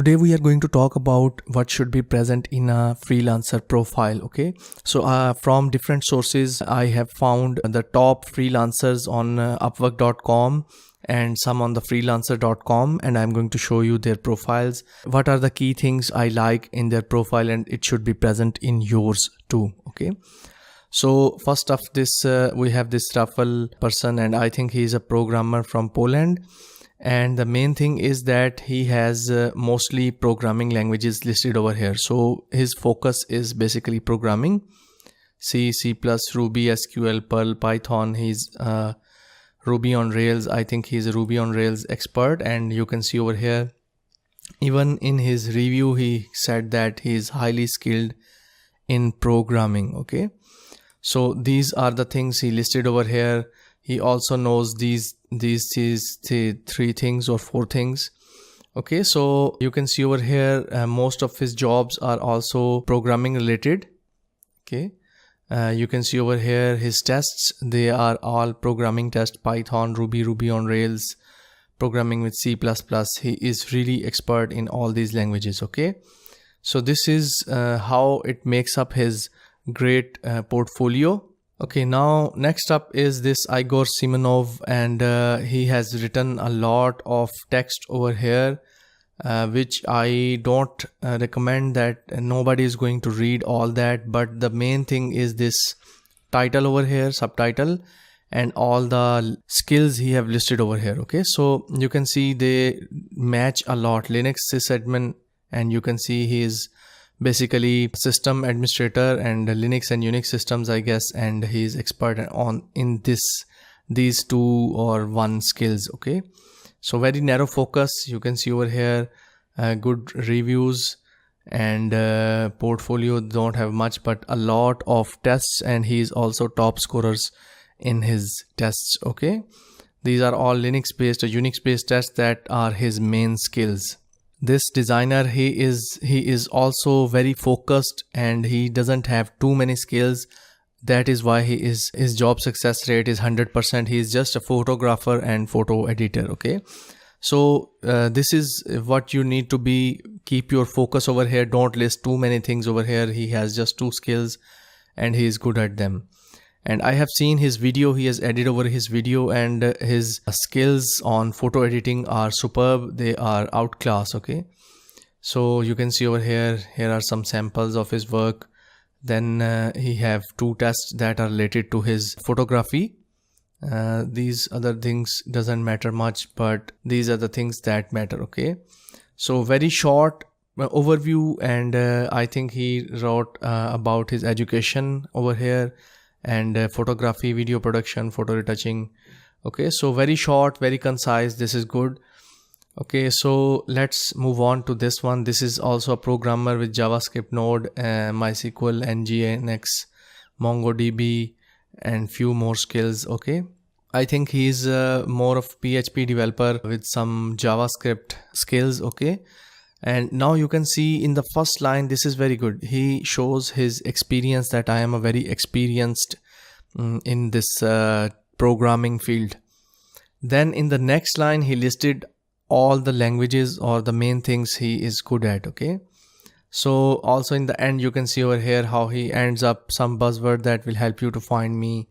Today we are going to talk about what should be present in a freelancer profile. Okay, so from different sources I have found the top freelancers on upwork.com and some on the freelancer.com, and I'm going to show you their profiles. What are the key things I like in their profile, and it should be present in yours too. Okay, so first of this we have this Rafael person, and I think he is a programmer from Poland. And the main thing is that he has mostly programming languages listed over here. So his focus is basically programming: C, C++, Ruby, SQL, Perl, Python. He's Ruby on Rails. I think he's a Ruby on Rails expert. And you can see over here, even in his review, he said that he is highly skilled in programming. Okay, so these are the things he listed over here. He also knows these three things or four things. Okay, so you can see over here most of his jobs are also programming related. Okay, you can see over here his tests, they are all programming tests: Python, Ruby, Ruby on Rails, programming with C++. He is really expert in all these languages. Okay, so this is how it makes up his great portfolio. Okay, now next up is this Igor Simonov, and he has written a lot of text over here, which I don't recommend that nobody is going to read all that. But the main thing is this title over here, subtitle, and all the skills he have listed over here. Okay, so you can see they match a lot. Linux sysadmin, and you can see he is basically system administrator and Linux and Unix systems, I guess, and he is expert in these two or one skills. Okay, so very narrow focus. You can see over here good reviews, and portfolio don't have much, but a lot of tests, and he is also top scorers in his tests. Okay, these are all Linux based or Unix based tests that are his main skills. This designer, he is also very focused, and he doesn't have too many skills. That is why his job success rate is 100%. He is just a photographer and photo editor. Okay, so this is what you need to be. Keep your focus over here. Don't list too many things over here. He has just two skills and he is good at them. And I have seen his video. He has edited over his video, and his skills on photo editing are superb. They are outclass. Okay, so you can see over here are some samples of his work. Then he have two tests that are related to his photography. These other things doesn't matter much, but these are the things that matter. Okay, so very short overview, and I think he wrote about his education over here, and photography, video production, photo retouching. Okay, so very short, very concise. This is good. Okay, so let's move on to this one. This is also a programmer with JavaScript, Node, MySQL, Nginx, MongoDB, and few more skills. Okay, I think he's more of PHP developer with some JavaScript skills. Okay, and now you can see in the first line, this is very good. He shows his experience, that I am a very experienced in this programming field. Then in the next line, he listed all the languages or the main things he is good at. Okay, so also in the end, you can see over here how he ends up some buzzword that will help you to find me,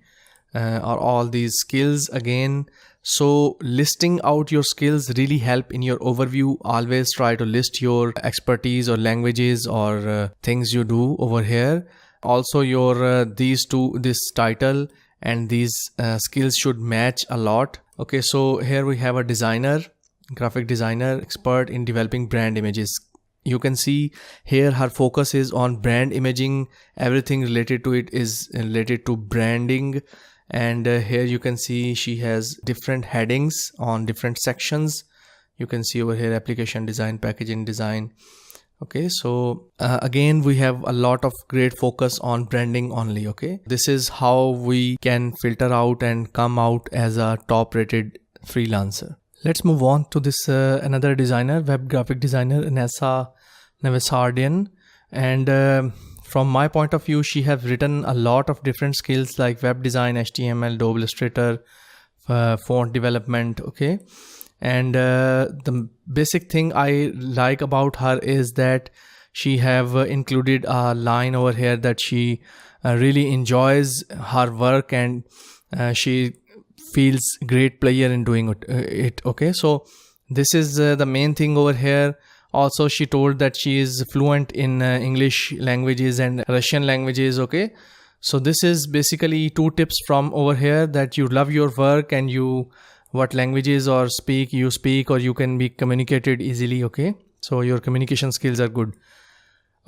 or all these skills again. So listing out your skills really help in your overview. Always try to list your expertise or languages or things you do over here. Also your this title and these skills should match a lot. Okay, so here we have a designer, graphic designer, expert in developing brand images. You can see here her focus is on brand imaging. Everything related to it is related to branding. And here you can see she has different headings on different sections. You can see over here application design, packaging design. Okay, so again we have a lot of great focus on branding only. Okay, this is how we can filter out and come out as a top rated freelancer. Let's move on to this another designer, web graphic designer, Nessa Navasardian. And from my point of view, she has written a lot of different skills like web design, HTML, Adobe Illustrator, font development. Okay, And the basic thing I like about her is that she have included a line over here that she really enjoys her work, and she feels great pleasure in doing it. Okay, so this is the main thing over here. Also, she told that she is fluent in English languages and Russian languages. Okay, so this is basically 2 tips from over here, that you love your work and you what languages or you speak, or you can be communicated easily. Okay, so your communication skills are good.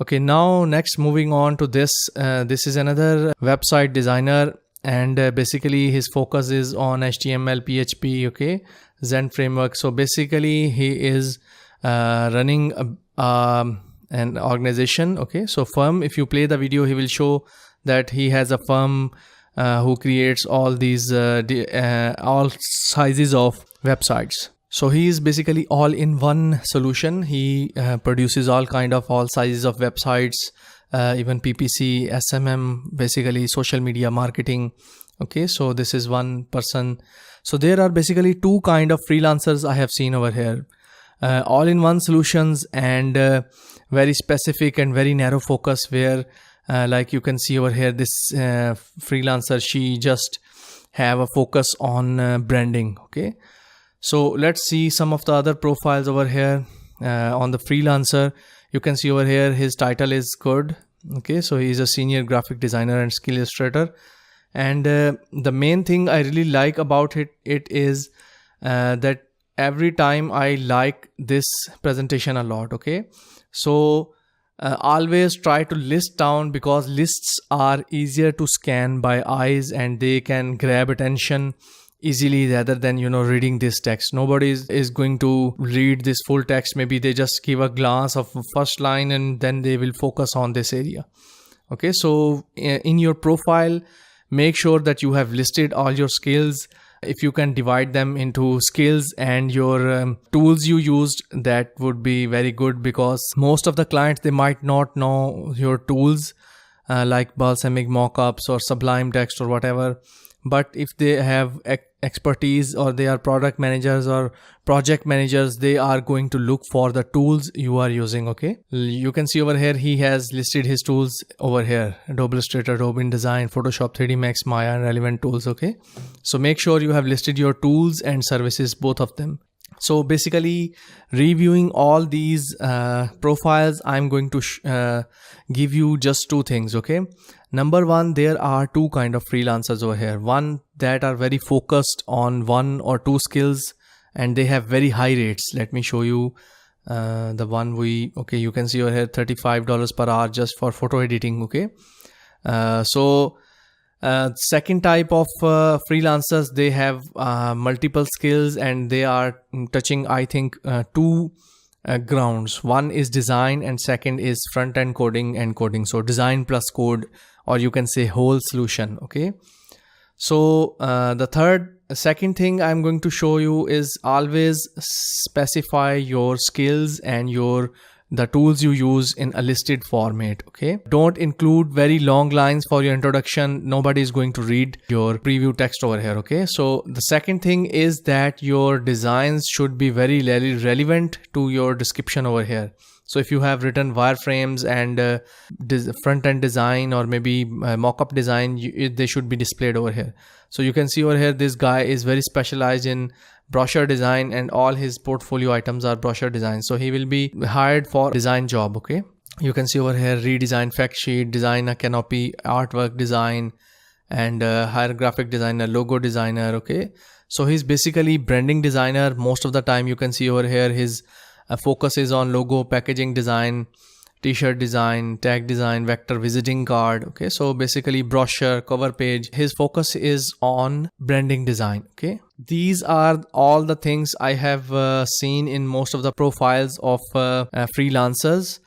Okay, now next moving on to this. This is another website designer, and basically his focus is on HTML, PHP, okay, Zen framework. So basically he is running an organization. Okay, so firm. If you play the video, he will show that he has a firm who creates all these all sizes of websites. So he is basically all in one solution. He produces all sizes of websites, even PPC, SMM, basically social media marketing. Okay, so this is one person. So there are basically 2 kind of freelancers I have seen over here. All in one solutions, and very specific and very narrow focus, where like you can see over here, this freelancer, she just have a focus on branding. Okay, so let's see some of the other profiles over here. On the freelancer, you can see over here his title is good. Okay, so he is a senior graphic designer and skill illustrator, and the main thing I really like about it is that every time I like this presentation a lot. Okay, so always try to list down, because lists are easier to scan by eyes and they can grab attention easily rather than reading this text. Nobody is going to read this full text. Maybe they just give a glance of first line and then they will focus on this area. Okay, so in your profile, make sure that you have listed all your skills. If you can divide them into skills and your tools you used, that would be very good, because most of the clients, they might not know your tools like Balsamic mockups or Sublime Text or whatever. But if they have expertise, or they are product managers or project managers, they are going to look for the tools you are using. Okay, you can see over here he has listed his tools over here: Adobe Illustrator, Adobe InDesign, Photoshop, 3D Max, Maya, and relevant tools. Okay, so make sure you have listed your tools and services, both of them. So basically, reviewing all these profiles, I'm going to give you just 2 things. Okay, number 1, there are 2 kind of freelancers over here. One that are very focused on 1 or 2 skills, and they have very high rates. Let me show you the one okay, you can see over here $35 per hour just for photo editing. Okay, second type of freelancers, they have multiple skills, and they are touching, I think, 2 grounds. One is design, and second is front end coding and coding. So design plus code, or you can say whole solution. Okay, so the second thing I'm going to show you is always specify your skills and the tools you use in a listed format. Okay, don't include very long lines for your introduction. Nobody is going to read your preview text over here. Okay, so the second thing is that your designs should be very relevant to your description over here. So if you have written wireframes and front-end design, or maybe mock-up design, they should be displayed over here. So you can see over here, this guy is very specialized in brochure design, and all his portfolio items are brochure design. So he will be hired for design job. Okay, you can see over here, redesign fact sheet, design a canopy, artwork design, and hire graphic designer, logo designer. Okay, so he's basically branding designer. Most of the time you can see over here his focus is on logo, packaging design, t-shirt design, tag design, vector, visiting card. Okay, so basically brochure, cover page. His focus is on branding design. Okay, these are all the things I have seen in most of the profiles of freelancers.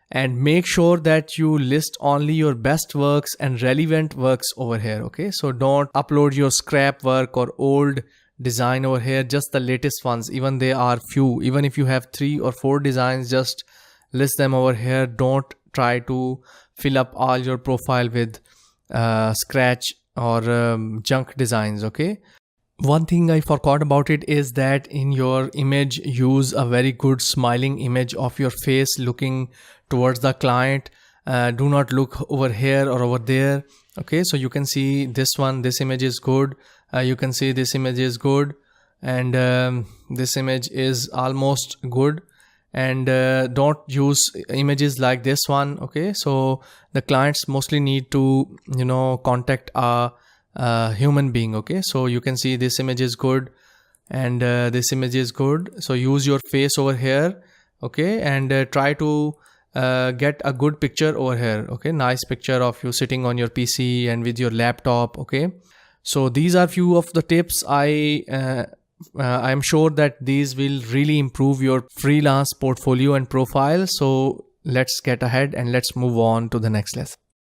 And make sure that you list only your best works and relevant works over here. Okay, so don't upload your scrap work or old design over here, just the latest ones. Even they are few. Even if you have 3 or 4 designs, just list them over here. Don't try to fill up all your profile with scratch or junk designs. Okay, One thing I forgot about it is that in your image, use a very good smiling image of your face looking towards the client. Do not look over here or over there. Okay, so you can see this one, this image is good. You can see this image is good, and this image is almost good. And don't use images like this one. Okay, so the clients mostly need to contact a human being. Okay, so you can see this image is good, and this image is good, so use your face over here. Okay, and try to get a good picture over here. Okay, nice picture of you sitting on your PC and with your laptop. Okay, so these are few of the tips. I'm sure that these will really improve your freelance portfolio and profile. So let's get ahead and let's move on to the next lesson.